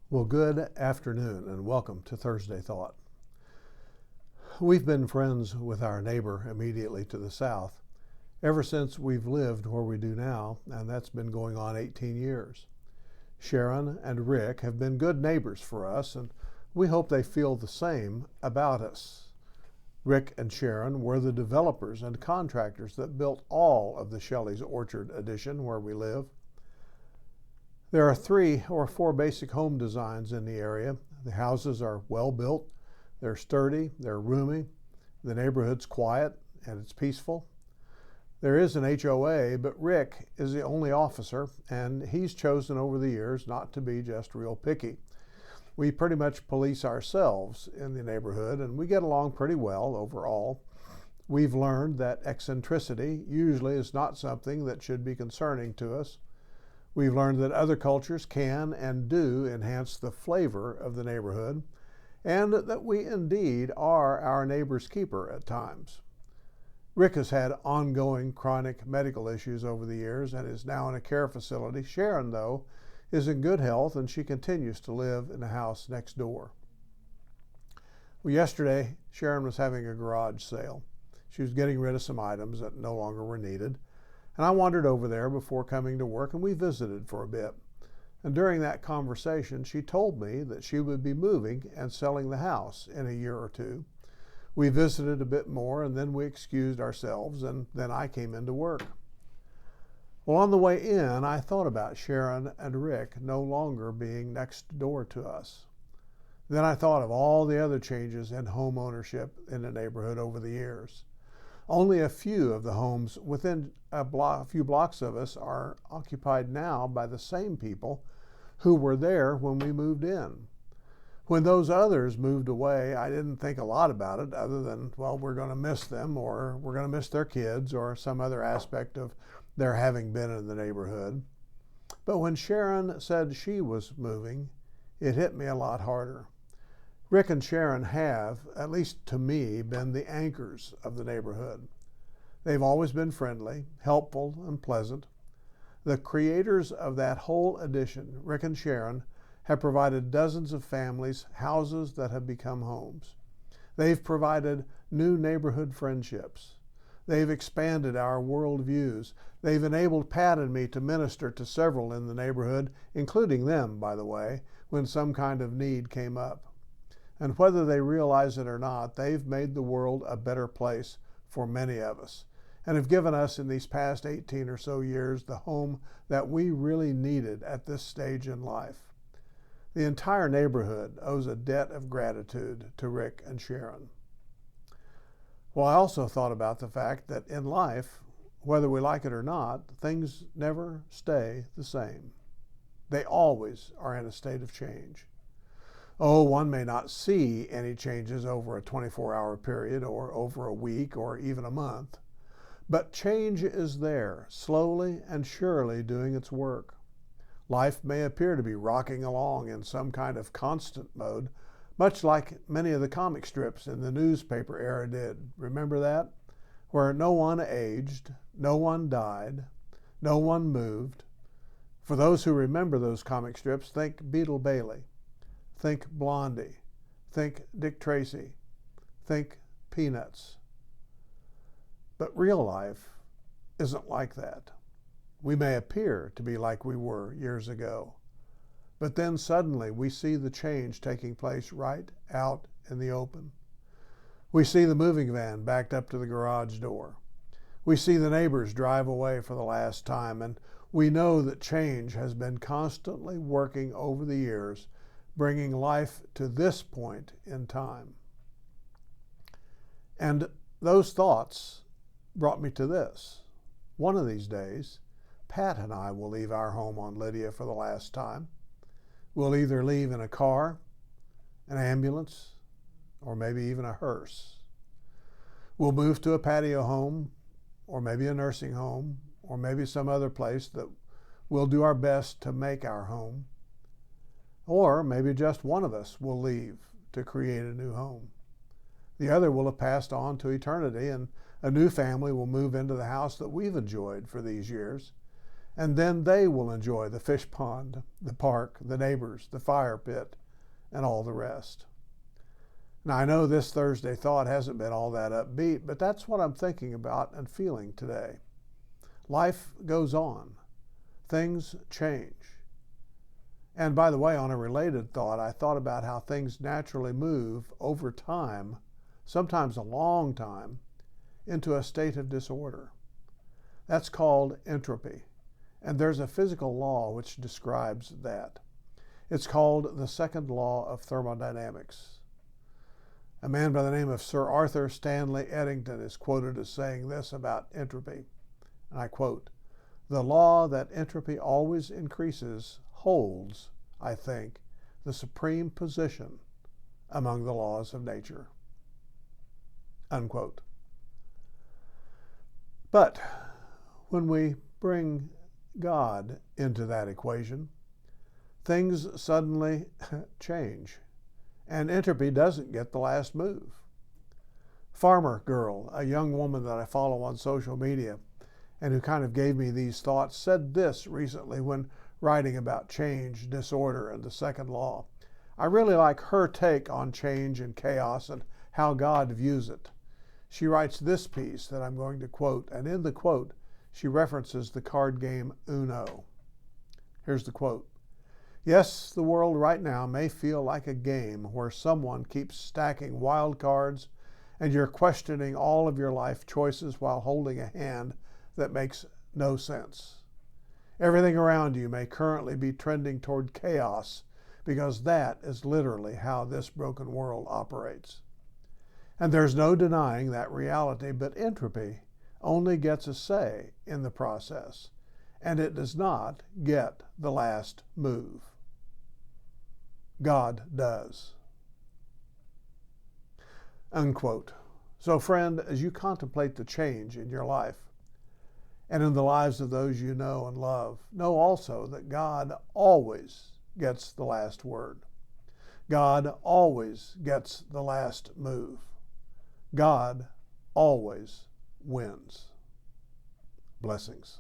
Well, good afternoon and welcome to Thursday Thought. We've been friends with our neighbor immediately to the south ever since we've lived where we do now, and that's been going on 18 years. Sharon and Rick have been good neighbors for us, and we hope they feel the same about us. Rick and Sharon were the developers and contractors that built all of the Shelley's Orchard addition where we live. There are 3 or 4 basic home designs in the area. The houses are well built, they're sturdy, they're roomy, the neighborhood's quiet, and it's peaceful. There is an HOA, but Rick is the only officer, and he's chosen over the years not to be just real picky. We pretty much police ourselves in the neighborhood, and we get along pretty well overall. We've learned that eccentricity usually is not something that should be concerning to us. We've learned that other cultures can and do enhance the flavor of the neighborhood, and that we indeed are our neighbor's keeper at times. Rick has had ongoing chronic medical issues over the years and is now in a care facility. Sharon, though, is in good health and she continues to live in the house next door. Well, yesterday, Sharon was having a garage sale. She was getting rid of some items that no longer were needed. And I wandered over there before coming to work and we visited for a bit. And during that conversation, she told me that she would be moving and selling the house in a year or 2. We visited a bit more and then we excused ourselves and then I came into work. Well, on the way in, I thought about Sharon and Rick no longer being next door to us. Then I thought of all the other changes in home ownership in the neighborhood over the years. Only a few of the homes within a few blocks of us are occupied now by the same people who were there when we moved in. When those others moved away, I didn't think a lot about it other than, well, we're going to miss them or we're going to miss their kids or some other aspect of their having been in the neighborhood. But when Sharon said she was moving, it hit me a lot harder. Rick and Sharon have, at least to me, been the anchors of the neighborhood. They've always been friendly, helpful, and pleasant. The creators of that whole addition, Rick and Sharon, have provided dozens of families houses that have become homes. They've provided new neighborhood friendships. They've expanded our worldviews. They've enabled Pat and me to minister to several in the neighborhood, including them, by the way, when some kind of need came up. And whether they realize it or not, they've made the world a better place for many of us and have given us in these past 18 or so years the home that we really needed at this stage in life. The entire neighborhood owes a debt of gratitude to Rick and Sharon. Well, I also thought about the fact that in life, whether we like it or not, things never stay the same. They always are in a state of change. Oh, one may not see any changes over a 24-hour period or over a week or even a month, but change is there, slowly and surely doing its work. Life may appear to be rocking along in some kind of constant mode, much like many of the comic strips in the newspaper era did. Remember that? Where no one aged, no one died, no one moved. For those who remember those comic strips, think Beetle Bailey. Think Blondie. Think Dick Tracy. Think Peanuts. But real life isn't like that. We may appear to be like we were years ago, but then suddenly we see the change taking place right out in the open. We see the moving van backed up to the garage door. We see the neighbors drive away for the last time, and we know that change has been constantly working over the years, bringing life to this point in time. And those thoughts brought me to this. One of these days, Pat and I will leave our home on Lydia for the last time. We'll either leave in a car, an ambulance, or maybe even a hearse. We'll move to a patio home, or maybe a nursing home, or maybe some other place that we'll do our best to make our home. Or maybe just one of us will leave to create a new home. The other will have passed on to eternity, and a new family will move into the house that we've enjoyed for these years. and then they will enjoy the fish pond, the park, the neighbors, the fire pit, and all the rest. Now, I know this Thursday thought hasn't been all that upbeat, but that's what I'm thinking about and feeling today. Life goes on. Things change. And by the way, on a related thought, I thought about how things naturally move over time, sometimes a long time, into a state of disorder. That's called entropy. And there's a physical law which describes that. It's called the second law of thermodynamics. A man by the name of Sir Arthur Stanley Eddington is quoted as saying this about entropy, and I quote, "The law that entropy always increases holds, I think, the supreme position among the laws of nature." Unquote. But when we bring God into that equation, things suddenly change, and entropy doesn't get the last move. Farmer Girl, a young woman that I follow on social media and who kind of gave me these thoughts, said this recently when writing about change, disorder, and the second law. I really like her take on change and chaos and how God views it. She writes this piece that I'm going to quote, and in the quote, she references the card game Uno. Here's the quote. "Yes, the world right now may feel like a game where someone keeps stacking wild cards and you're questioning all of your life choices while holding a hand that makes no sense. Everything around you may currently be trending toward chaos because that is literally how this broken world operates. And there's no denying that reality, but entropy only gets a say in the process, and it does not get the last move. God does." Unquote. So friend, as you contemplate the change in your life and in the lives of those you know and love, know also that God always gets the last word. God always gets the last move. God always wins. Blessings.